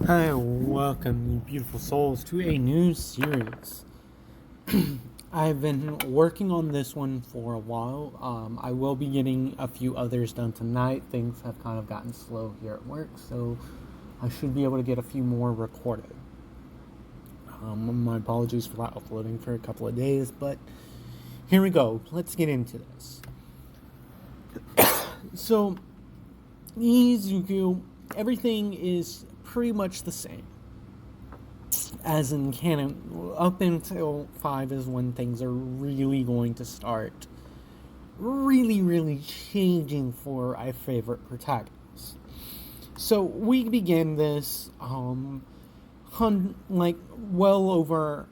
Hi, welcome, you beautiful souls, to a new series. I've been working on this one for a while. I will be getting a few others done tonight. Things have kind of gotten slow here at work, so I should be able to get a few more recorded. My apologies for not uploading for a couple of days, but here we go. Let's get into this. So, Izuku, everything is pretty much the same. As in canon, up until 5 is when things are really going to start really changing for our favorite protagonists. So we begin this like well over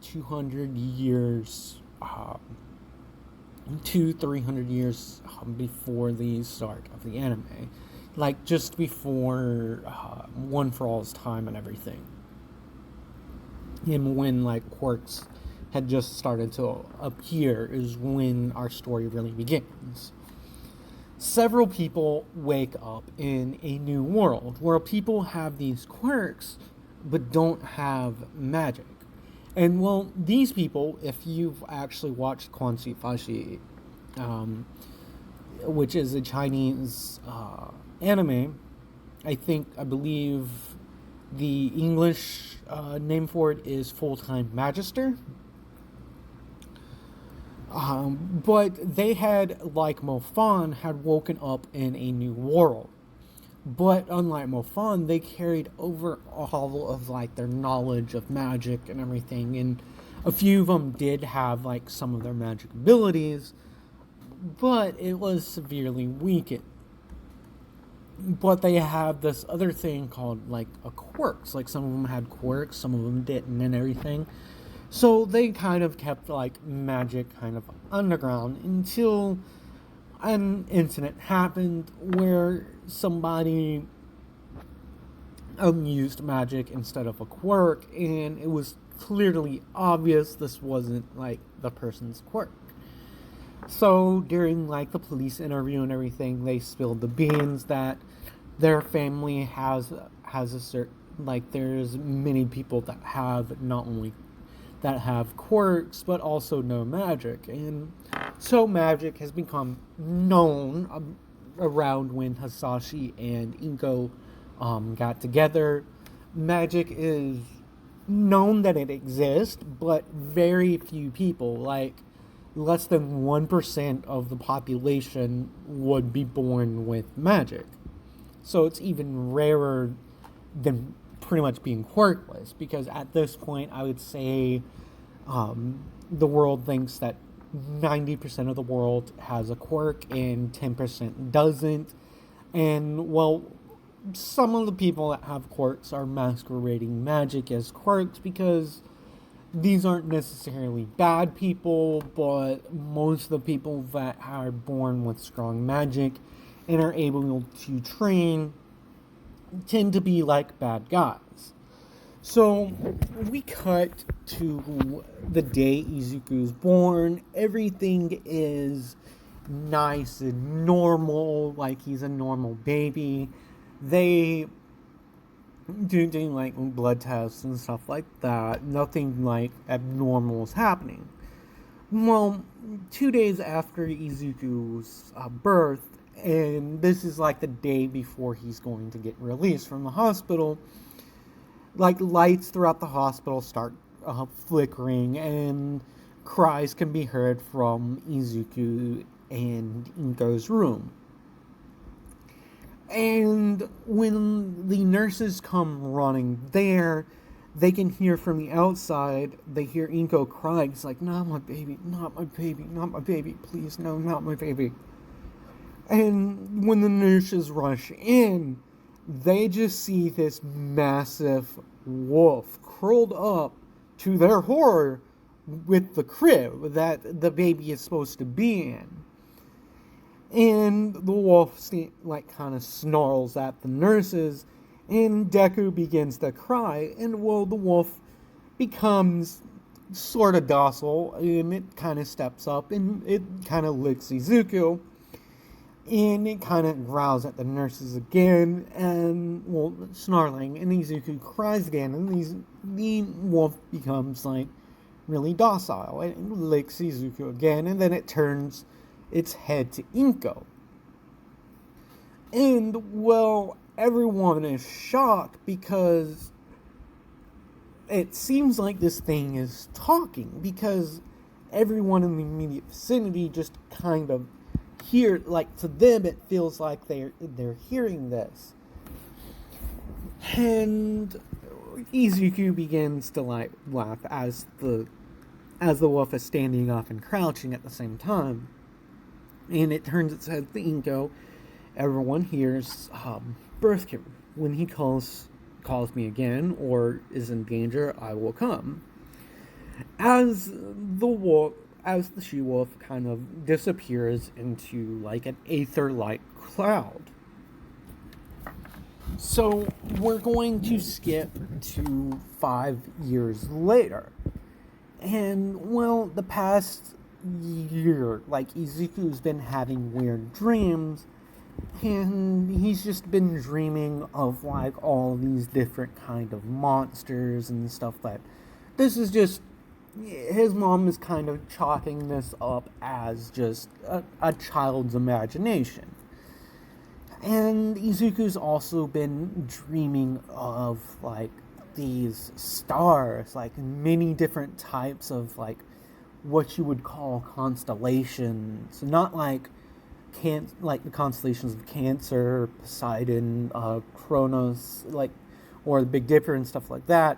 200 years, 300 years before the start of the anime, like just before One for All's time and everything. And when like quirks had just started to appear is when our story really begins. Several people wake up in a new world where people have these quirks but don't have magic. And well, these people, if you've actually watched Kwanzi Fashi, which is a Chinese anime, I believe the English name for it is Full-Time Magister. But they had, like Mofan, had woken up in a new world. But unlike Mofan, they carried over all of like their knowledge of magic and everything, and a few of them did have like some of their magic abilities, but it was severely weakened. But they have this other thing called like a quirks. Like some of them had quirks, some of them didn't, and everything. So they kind of kept like magic kind of underground until an incident happened where somebody used magic instead of a quirk, and it was clearly obvious this wasn't like the person's quirk. So during like the police interview and everything, they spilled the beans that their family has a certain, like there's many people that have not only that have quirks but also no magic, and so magic has become known around when Hasashi and Inko got together. Magic is known that it exists, but very few people, like less than 1% of the population, would be born with magic. So it's even rarer than pretty much being quirkless, because at this point I would say the world thinks that 90% of the world has a quirk and 10% doesn't. And well, some of the people that have quirks are masquerading magic as quirks because these aren't necessarily bad people, but most of the people that are born with strong magic and are able to train tend to be like bad guys. So we cut to the day Izuku's born. Everything is nice and normal, like he's a normal baby. They doing like blood tests and stuff like that. Nothing like abnormal is happening. Well, 2 days after Izuku's birth, and this is like the day before he's going to get released from the hospital, like lights throughout the hospital start flickering, and cries can be heard from Izuku and Inko's room. And when the nurses come running there, they can hear from the outside, they hear Inko crying. It's like, not my baby, not my baby, not my baby, please, no, not my baby. And when the nurses rush in, they just see this massive wolf curled up, to their horror, with the crib that the baby is supposed to be in. And the wolf like kind of snarls at the nurses, and Deku begins to cry, and well, the wolf becomes sort of docile, and it kind of steps up and it kind of licks Izuku. And it kind of growls at the nurses again, and, well, snarling, and Izuku cries again, and the wolf becomes, like, really docile, and it licks Izuku again, and then it turns its head to Inko. And, well, everyone is shocked because it seems like this thing is talking, because everyone in the immediate vicinity just kind of hear, like, to them it feels like they're hearing this. And Izuku begins to, like, laugh as the wolf is standing up and crouching at the same time. And it turns its head to Inko. Everyone hears birth care. When he calls me again or is in danger, I will come. As the she-wolf kind of disappears into, like, an aether-like cloud. So we're going to skip to 5 years later. And, well, the past year, like, Izuku's been having weird dreams, and he's just been dreaming of, like, all these different kind of monsters and stuff that this is just, his mom is kind of chalking this up as just a child's imagination. And Izuku's also been dreaming of, like, these stars, like many different types of, like, what you would call constellations. Not like the constellations of Cancer, Poseidon, Kronos, like, or the Big Dipper and stuff like that.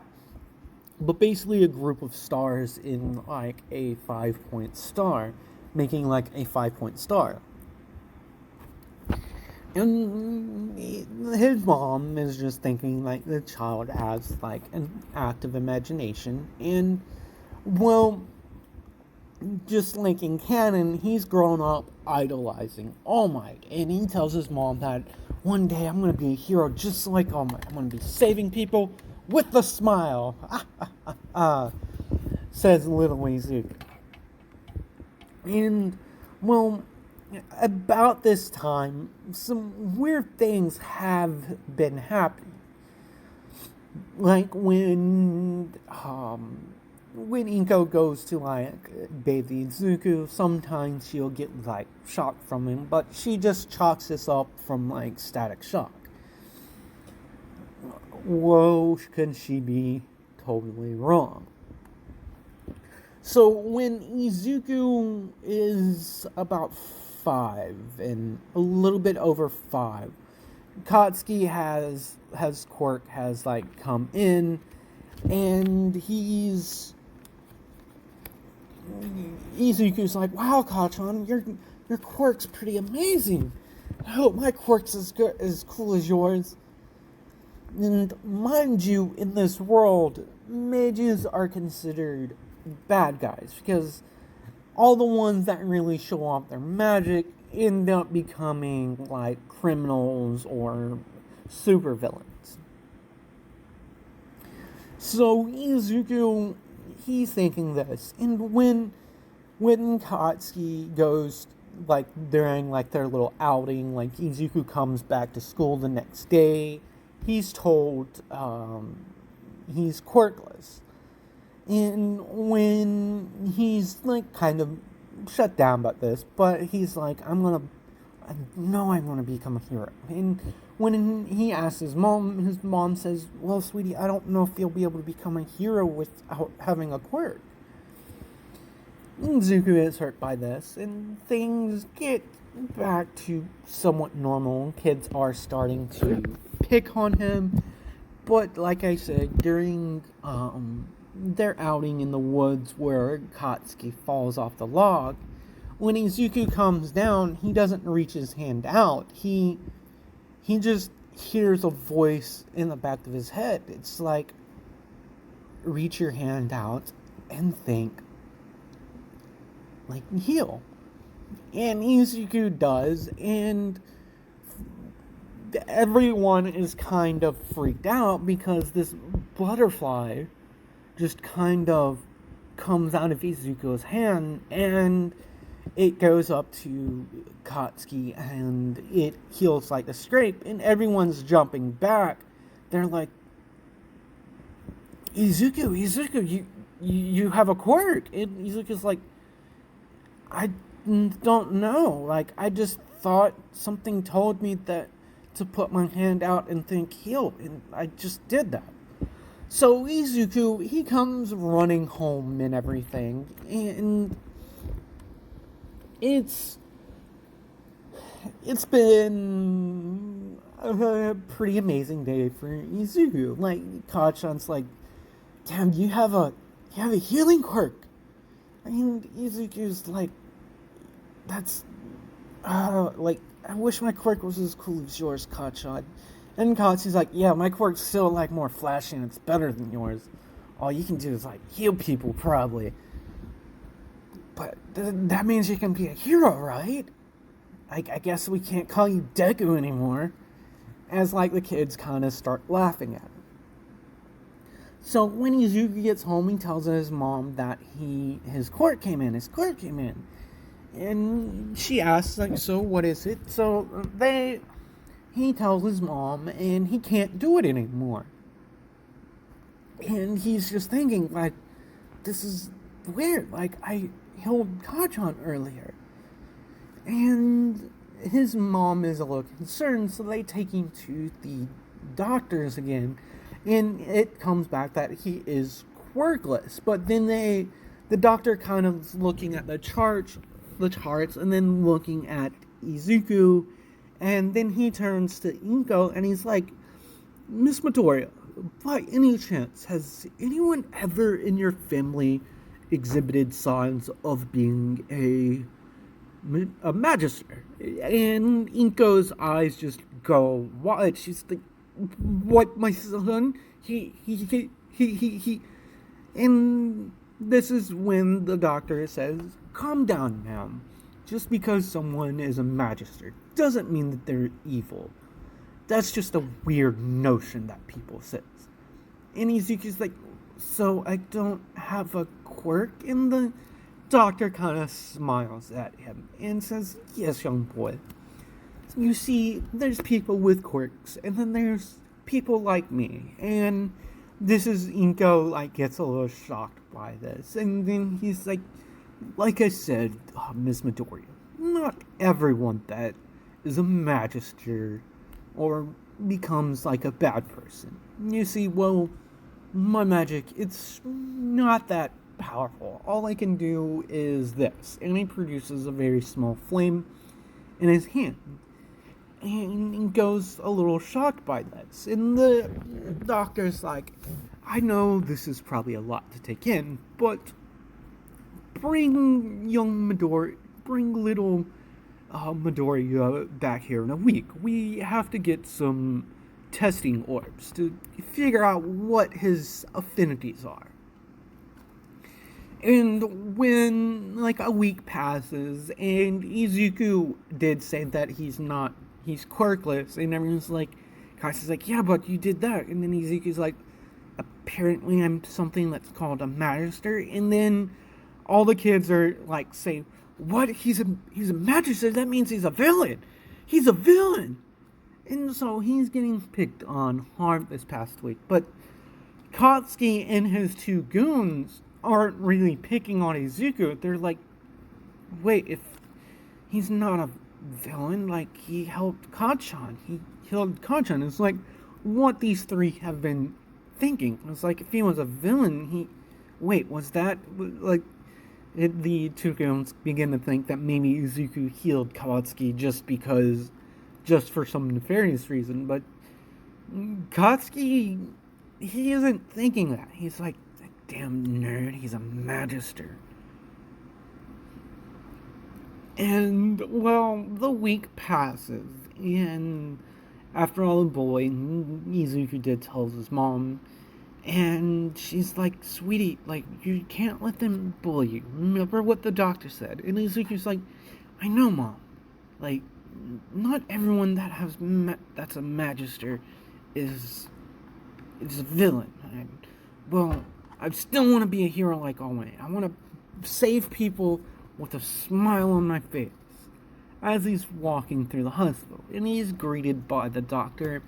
But basically a group of stars in, like, a 5-point star, making, like, a 5-point star. And his mom is just thinking, like, the child has, like, an active imagination. And, well, just like in canon, he's grown up idolizing All Might. And he tells his mom that one day I'm going to be a hero just like All Might. I'm going to be saving people with a smile. Says little Izuku. And, well, about this time, some weird things have been happening. Like when Inko goes to, like, bathe Izuku, sometimes she'll get, like, shocked from him, but she just chalks this up from, like, static shock. Whoa, can she be totally wrong? So when Izuku is about 5 and a little bit over 5, Katsuki has quirk has, like, come in, and Izuku's like, wow, Kachan, your quirk's pretty amazing. I hope my quirk's as cool as yours. And mind you, in this world, mages are considered bad guys, because all the ones that really show off their magic end up becoming, like, criminals or supervillains. So Izuku, he's thinking this, and when Katsuki goes, like, during, like, their little outing, like, Izuku comes back to school the next day, he's told he's quirkless. And when he's, like, kind of shut down about this, but he's like, I know I'm gonna become a hero. And when he asks his mom says, well, sweetie, I don't know if you'll be able to become a hero without having a quirk. Izuku is hurt by this, and things get back to somewhat normal. Kids are starting to pick on him, but like I said, during their outing in the woods where Katsuki falls off the log, when Izuku comes down, he doesn't reach his hand out. He just hears a voice in the back of his head. It's like, reach your hand out and think, like, heal. And Izuku does, and everyone is kind of freaked out because this butterfly just kind of comes out of Izuku's hand, and it goes up to Katsuki and it heals like a scrape, and everyone's jumping back. They're like, Izuku, you have a quirk. And Izuku's like, I don't know. Like, I just thought something told me that to put my hand out and think heal, and I just did that. So Izuku, he comes running home and everything, and it's been a pretty amazing day for Izuku. Like, Kachan's like, damn, you have a healing quirk. And Izuku's like, that's like, I wish my quirk was as cool as yours, Kachan. And Katsu's like, yeah, my quirk's still like more flashy and it's better than yours. All you can do is like heal people, probably. But that means you can be a hero, right? I guess we can't call you Deku anymore. As like the kids kind of start laughing at him. So when Izuku gets home, he tells his mom that his quirk came in. And she asks, like, so what is it? So he tells his mom, and he can't do it anymore. And he's just thinking, like, this is weird. Like, I healed Kachan earlier. And his mom is a little concerned, so they take him to the doctors again. And it comes back that he is quirkless. But then the doctor kind of is looking at the charts, and then looking at Izuku, and then he turns to Inko, and he's like, Miss Midoriya, by any chance, has anyone ever in your family exhibited signs of being a Magister? And Inko's eyes just go wide. She's like, what, my son? He. And this is when the doctor says, calm down, ma'am. Just because someone is a Magister doesn't mean that they're evil. That's just a weird notion that people say. And Izuku's like, so I don't have a quirk? And the doctor kind of smiles at him and says, yes, young boy. You see, there's people with quirks, and then there's people like me. And this is, Inko, like, gets a little shocked by this. And then he's like I said, Miss Midoriya, not everyone that is a Magister or becomes like a bad person. You see, well, my magic, it's not that powerful. All I can do is this. And he produces a very small flame in his hand. And he goes a little shocked by this. And the doctor's like, I know this is probably a lot to take in, but bring little Midoriya back here in a week. We have to get some testing orbs to figure out what his affinities are. And when like a week passes, and Izuku did say that he's quirkless, and everyone's like, Kaisa's like, yeah, but you did that. And then Izuku's like, apparently I'm something that's called a Magister. And then all the kids are like, say, what? He's a Magister? That means he's a villain. He's a villain. And so he's getting picked on hard this past week. But Katsuki and his two goons aren't really picking on Izuku. They're like, wait, if he's not a villain, like, he helped Kachan. He killed Kachan. It's like what these three have been thinking. It's like, if he was a villain, was that, like, the two goons begin to think that maybe Izuku healed Katsuki just for some nefarious reason, but Katsuki, he isn't thinking that. He's like, damn nerd, he's a Magister. And, well, the week passes, and after all, the boy, Izuku did tell his mom, and she's like, sweetie, like, you can't let them bully you. Remember what the doctor said. And Izuku's like, I know, Mom. Like, not everyone that's a Magister is a villain. Well, I still want to be a hero like always. I want to save people with a smile on my face as he's walking through the hospital, and he's greeted by the doctor,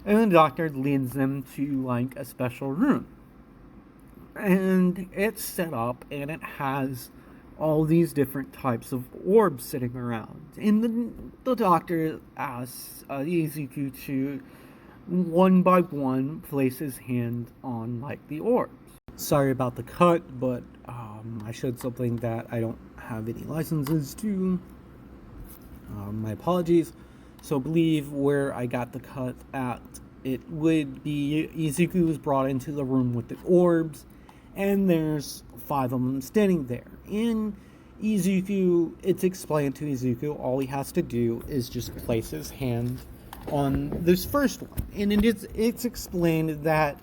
and the doctor leads them to like a special room, and it's set up and it has all these different types of orbs sitting around, and the doctor asks Izuku to one by one place his hand on like the orbs. Sorry about the cut, but I showed something that I don't have any licenses to. My apologies. So I believe where I got the cut at, it would be Izuku was brought into the room with the orbs, and there's 5 of them standing there. And Izuku, it's explained to Izuku, all he has to do is just place his hand on this first one. And it's explained that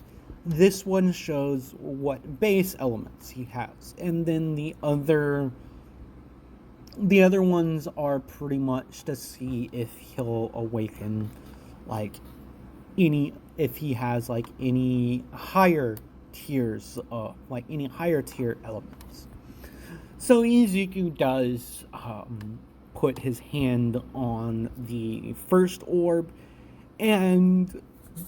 this one shows what base elements he has, and then the other ones are pretty much to see if he'll awaken like if he has like any higher tiers, like any higher tier elements. So Izuku does put his hand on the first orb, and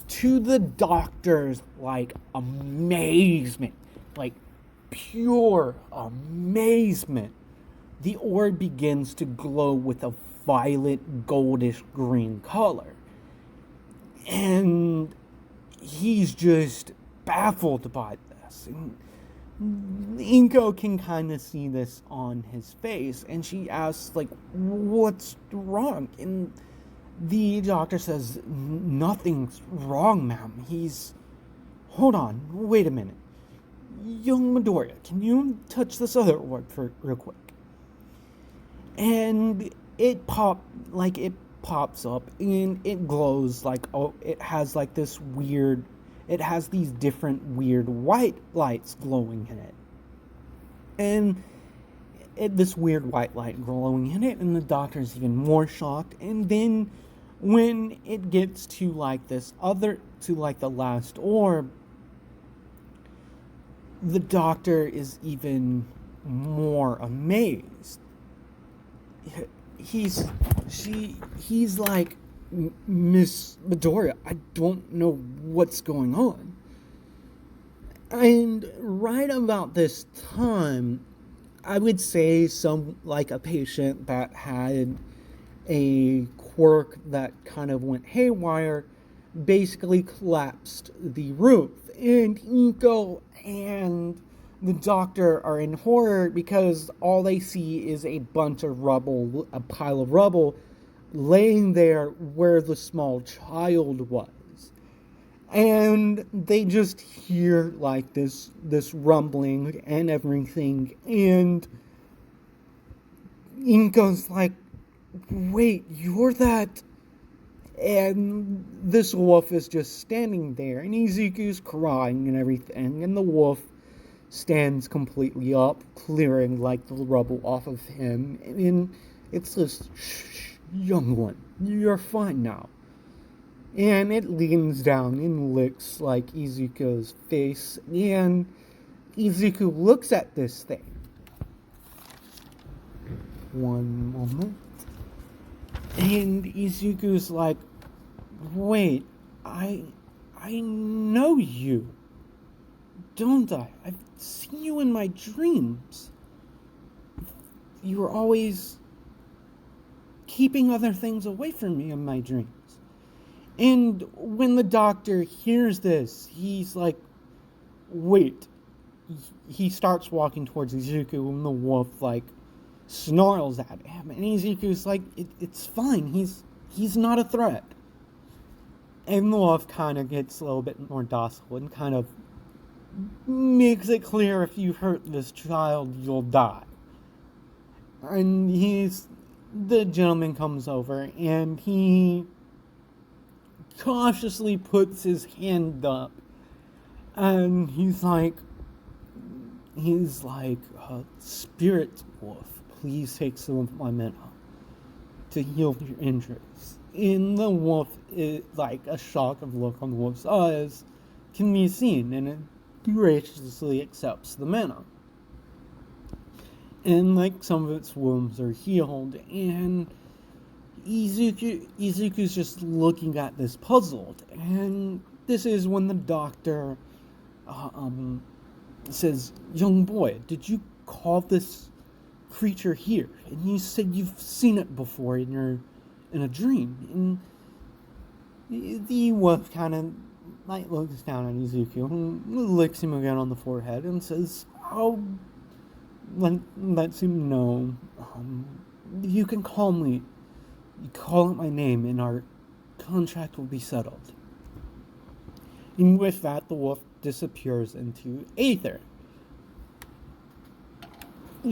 to the doctor's like amazement, like pure amazement, the orb begins to glow with a violet goldish green color. And he's just baffled by this. And Inko can kind of see this on his face, and she asks, like, what's wrong? And the doctor says, nothing's wrong, ma'am. Hold on, wait a minute. Young Midoriya, can you touch this other orb real quick? And it pops up and it glows like, it has like this weird, it has these different weird white lights glowing in it. And this weird white light glowing in it, and the doctor's even more shocked. And then when it gets to like the last orb, the doctor is even more amazed. He's like, Miss Midoriya, I don't know what's going on. And right about this time, I would say a patient that had a quirk that kind of went haywire basically collapsed the roof. And Inko and the doctor are in horror because all they see is a bunch of rubble, a pile of rubble, laying there where the small child was. And they just hear like this rumbling and everything, and Inko's like, wait, you're that? And this wolf is just standing there, and Izuku's crying and everything, and the wolf stands completely up, clearing like the rubble off of him, and it's just, shh, young one, you're fine now. And it leans down and licks like Izuku's face, and Izuku looks at this thing. One moment. And Izuku's like, wait, I know you, don't I? I've seen you in my dreams. You were always keeping other things away from me in my dreams. And when the doctor hears this, he's like, wait. He starts walking towards Izuku, and the wolf like snarls at him, and Izuku's like, it's fine, he's not a threat. And the wolf kind of gets a little bit more docile and kind of makes it clear, if you hurt this child, you'll die. And the gentleman comes over, and he cautiously puts his hand up, and he's like, spirit wolf, please take some of my mana to heal your injuries. And the wolf, like a shock of look on the wolf's eyes can be seen, and it graciously accepts the mana. and like some of its wounds are healed, and Izuku's just looking at this puzzled, and this is when the doctor um, says, "Young boy, did you call this creature here? And you said you've seen it before in a dream." And the wolf kind of like looks down at Izuku and licks him again on the forehead and says, "Oh, lets him know, you can call me. You call out my name, and our contract will be settled." And with that, the wolf disappears into aether.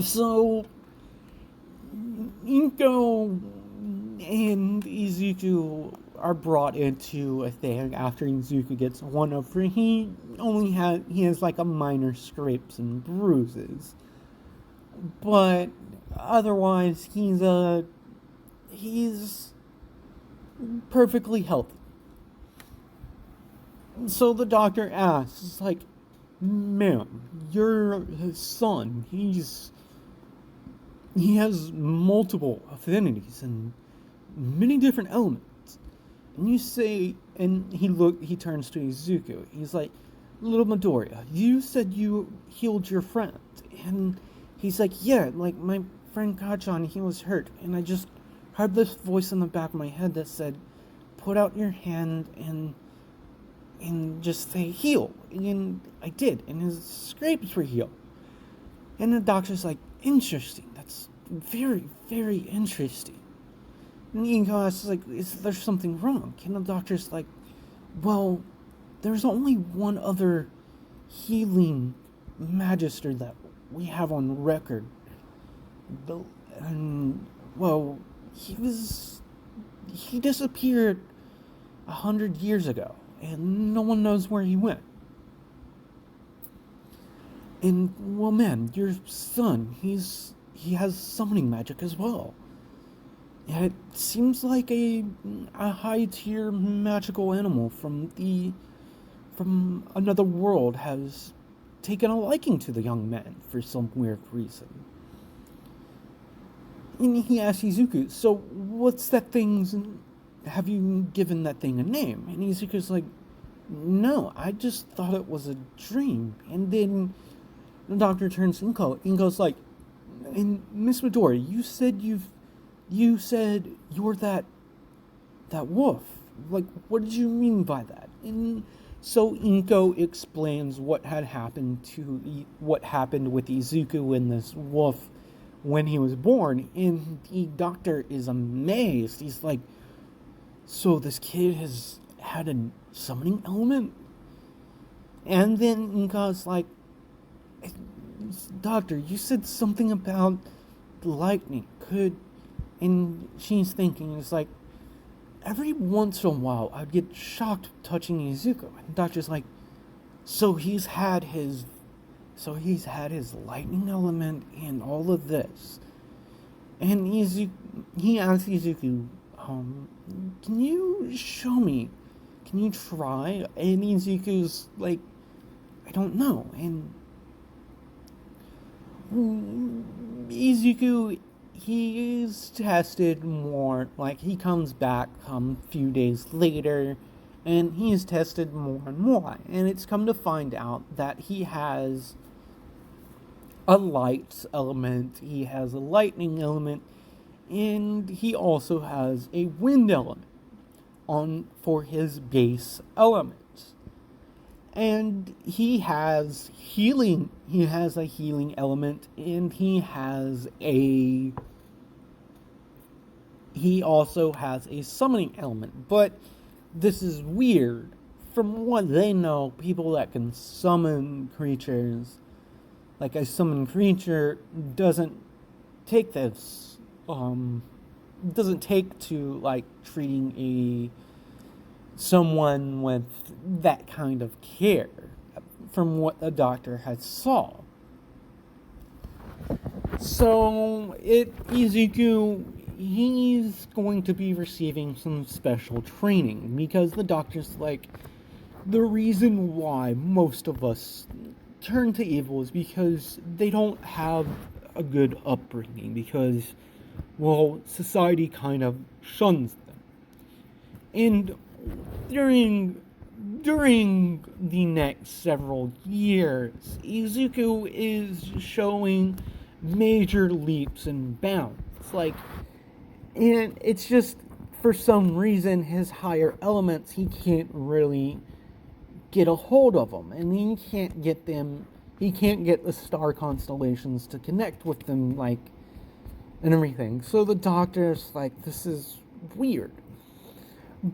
So, Inko and Izuku are brought into a thing after Izuku gets one over. He has like a minor scrapes and bruises, but otherwise he's perfectly healthy. So the doctor asks, like, "Ma'am, your son, he has multiple affinities and many different elements." And you say, and he turns to Izuku. He's like, "Little Midoriya, you said you healed your friend." And he's like, "Yeah, like my friend Kachan, he was hurt, and I just heard this voice in the back of my head that said, put out your hand and just say heal." And I did, and his scrapes were healed. And the doctor's like, "Interesting, that's very, very interesting." And Inko asks, like, "Is there something wrong?" And the doctor's like, "Well, there's only one other healing magister that we have on record. And, well, he disappeared 100 years ago, and no one knows where he went. And, well, man, your son, he has summoning magic as well. And it seems like a high-tier magical animal from another world has taken a liking to the young man for some weird reason." And he asks Izuku, "So what's that thing's... have you given that thing a name?" And Izuku's like, "No, I just thought it was a dream." And then the doctor turns to Inko. Inko's like, "And Miss Midori, you said you're that wolf. Like, what did you mean by that?" And so Inko explains what happened with Izuku and this wolf when he was born, and the doctor is amazed. He's like, "So this kid has had a summoning element?" And then Inko's like, "Doctor, you said something about lightning. And she's thinking, it's like, "Every once in a while, I'd get shocked touching Izuku." And the doctor's like, so he's had his lightning element and all of this." And he asks Izuku, "Can you show me? Can you try?" And Izuku's like, "I don't know." And Izuku, he is tested more. Like, he comes back a few days later, and he is tested more and more. And it's come to find out that he has a light element, he has a lightning element, and he also has a wind element for his base element. And he has healing. He has a healing element, and he also has a summoning element. But this is weird. From what they know, people that can summon creatures, like a summoned creature, doesn't take to like treating someone with that kind of care, from what the doctor had saw. So Izuku, he's going to be receiving some special training, because the doctor's like, the reason why most of us turn to evil is because they don't have a good upbringing because, well, society kind of shuns them. And during the next several years, Izuku is showing major leaps and bounds. And it's just, for some reason, his higher elements, he can't really get a hold of them, and he can't get the star constellations to connect with them, and everything. So the doctor's like, this is weird.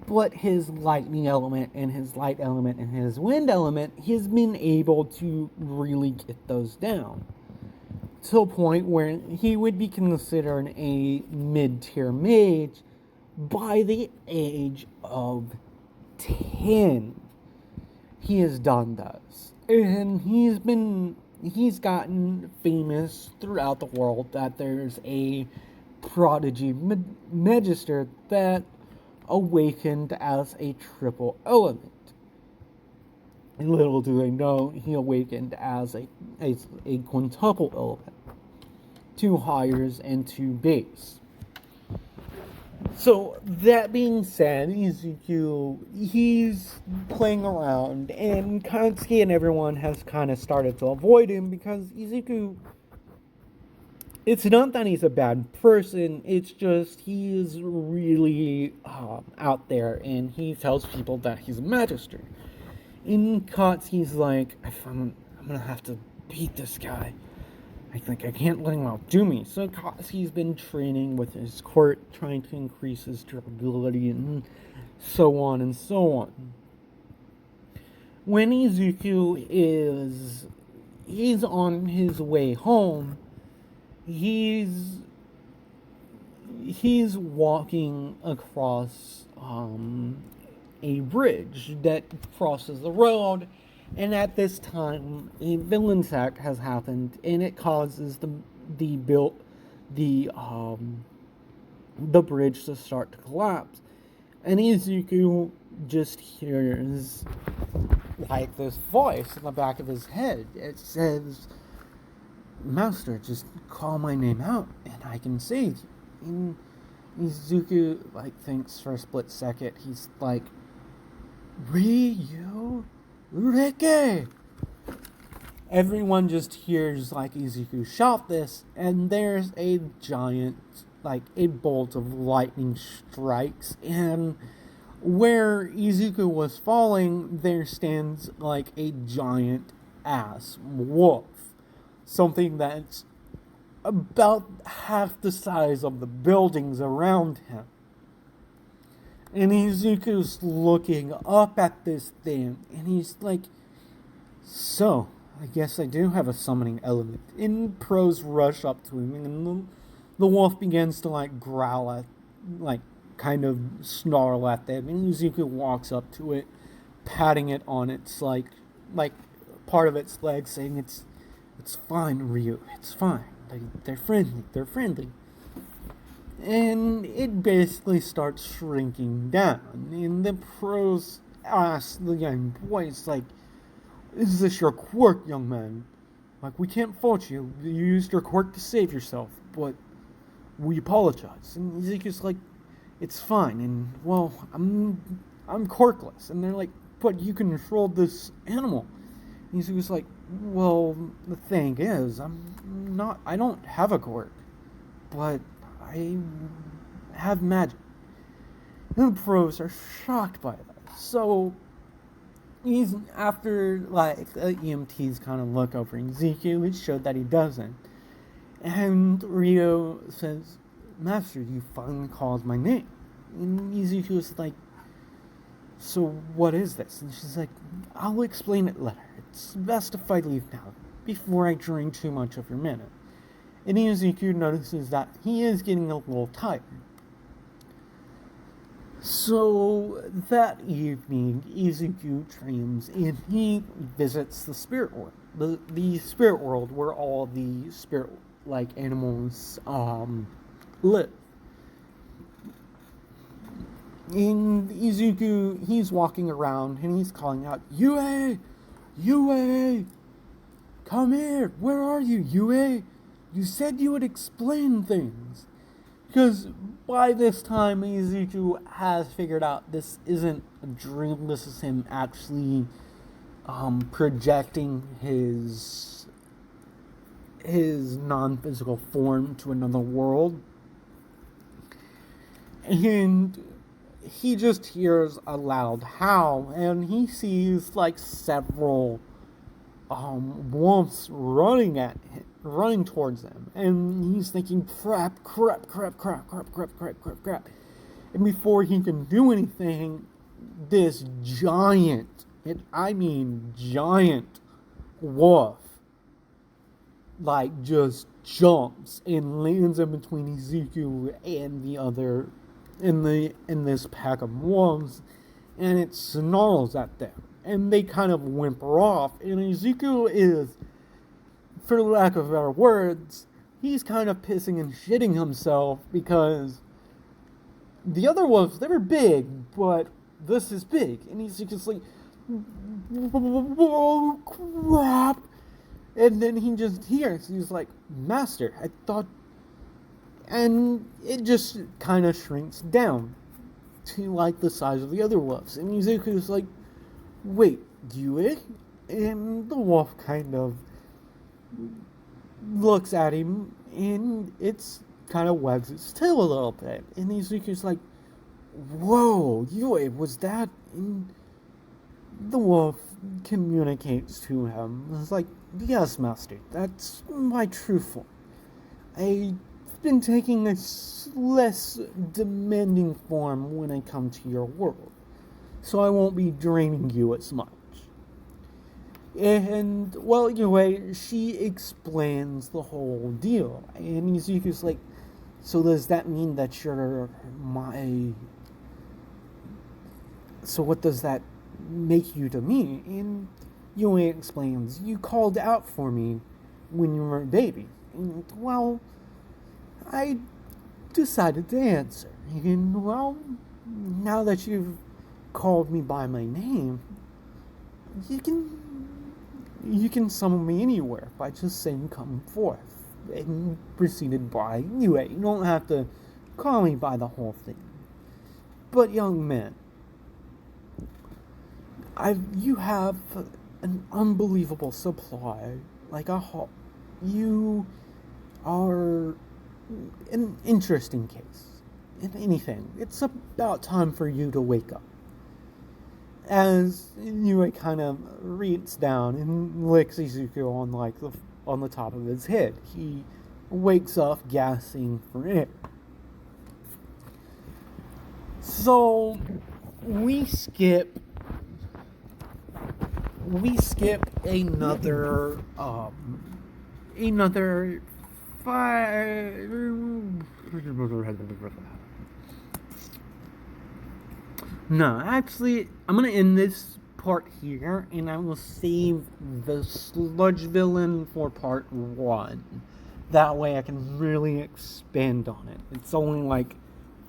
But his lightning element and his light element and his wind element, he's been able to really get those down to a point where he would be considered a mid-tier mage by the age of 10. He has done this. And he's gotten famous throughout the world that there's a prodigy Magister that awakened as a triple element. And little do they know, he awakened as a quintuple element. 2 hires and 2 base. So, that being said, Izuku, he's playing around, and Katsuki and everyone has kind of started to avoid him because Izuku, it's not that he's a bad person, it's just he is really out there, and he tells people that he's a Magister. And Katsuki's like, I'm gonna have to beat this guy. I can't let him outdo me. So Katsuki's been training with his court, trying to increase his durability, and so on and so on. When Izuku he's on his way home, he's walking across a bridge that crosses the road, and at this time a villain attack has happened, and it causes the bridge to start to collapse. And Izuku just hears this voice in the back of his head. It says, "Master, just call my name out and I can save you." And Izuku thinks for a split second. He's like, "Ryu Rike!" Everyone just hears Izuku shout this, and there's a giant, a bolt of lightning strikes, and where Izuku was falling, there stands a giant ass wolf. Something that's about half the size of the buildings around him. And Izuku's looking up at this thing, and he's like, so, I guess I do have a summoning element. And pros rush up to him, and the wolf begins to growl at, kind of snarl at them. And Izuku walks up to it, patting it on its, part of its leg, saying, It's fine, Ryu, it's fine. They're friendly. And it basically starts shrinking down. And the pros ask the young boy, it's is this your quirk, young man? We can't fault you. You used your quirk to save yourself, but we apologize. And Izuku's like, it's fine. And, well, I'm quirkless. And they're like, but you control this animal. And Izuku's like, well, the thing is, I don't have a quirk, but I have magic. And the pros are shocked by that. So, after the EMTs kind of look over Izuku, it showed that he doesn't. And Ryo says, Master, you finally called my name. And Izuku's like, so what is this? And she's like, I'll explain it later. It's best if I leave now, before I drain too much of your mana. And Izuku notices that he is getting a little tired. So, that evening, Izuku dreams, and he visits the spirit world. The spirit world where all the spirit-like animals, live. And Izuku, he's walking around, and he's calling out, Yue! Yue! Come here! Where are you, Yue? You said you would explain things. Because by this time, Ezekiel has figured out this isn't a dream. This is him actually projecting his non-physical form to another world. And he just hears a loud howl, and he sees like several wolves running towards them, and he's thinking, crap. And before he can do anything, this giant, and I mean giant, wolf, like, just jumps and lands in between Ezekiel and the other, in this pack of wolves, and it snarls at them, and they kind of whimper off, and Ezekiel is, for lack of better words, he's kind of pissing and shitting himself, because the other wolves, they were big, but this is big, and he's just like, oh crap, and then he just hears, he's like, Master, I thought, and it just kind of shrinks down to like the size of the other wolves, and Ezekiel's like, wait, you it? And the wolf kind of looks at him, and it's kind of wags its tail a little bit, and Ezekiel's like, whoa, Yui, was that? And the wolf communicates to him. It's like, yes, Master, that's my true form. I've been taking a less demanding form when I come to your world, so I won't be draining you as much. And, well, anyway, she explains the whole deal, and Ezekiel's like, so does that mean that you're so what does that make you to me? And Yui explains, you called out for me when you were a baby. And, well, I decided to answer. And, well, now that you've called me by my name, you can summon me anywhere by just saying come forth. And proceeded by, anyway, you don't have to call me by the whole thing. But young man, you have an unbelievable supply, you are an interesting case. If anything, it's about time for you to wake up. As Yui kind of reaches down and licks Ezekiel on the top of his head. He wakes up gasping for air. So we skip another 5. No, actually, I'm gonna end this part here, and I will save the sludge villain for part 1. That way I can really expand on it. It's only like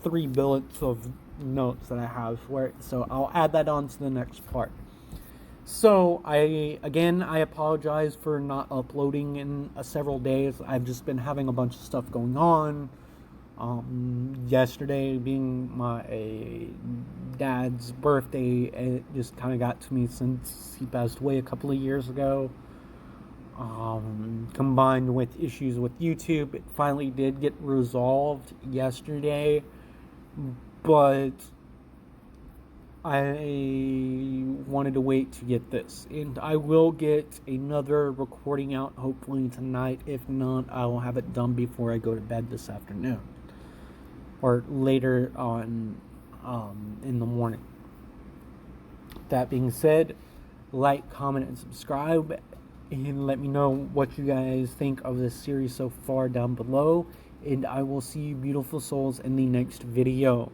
3 bullets of notes that I have for it, so I'll add that on to the next part. So, I apologize for not uploading in several days. I've just been having a bunch of stuff going on. Yesterday being my dad's birthday, it just kind of got to me since he passed away a couple of years ago. Combined with issues with YouTube, it finally did get resolved yesterday, but I wanted to wait to get this, and I will get another recording out hopefully tonight. If not, I will have it done before I go to bed this afternoon, or later on in the morning. That being said, like, comment, and subscribe, and let me know what you guys think of this series so far down below, and I will see you beautiful souls in the next video.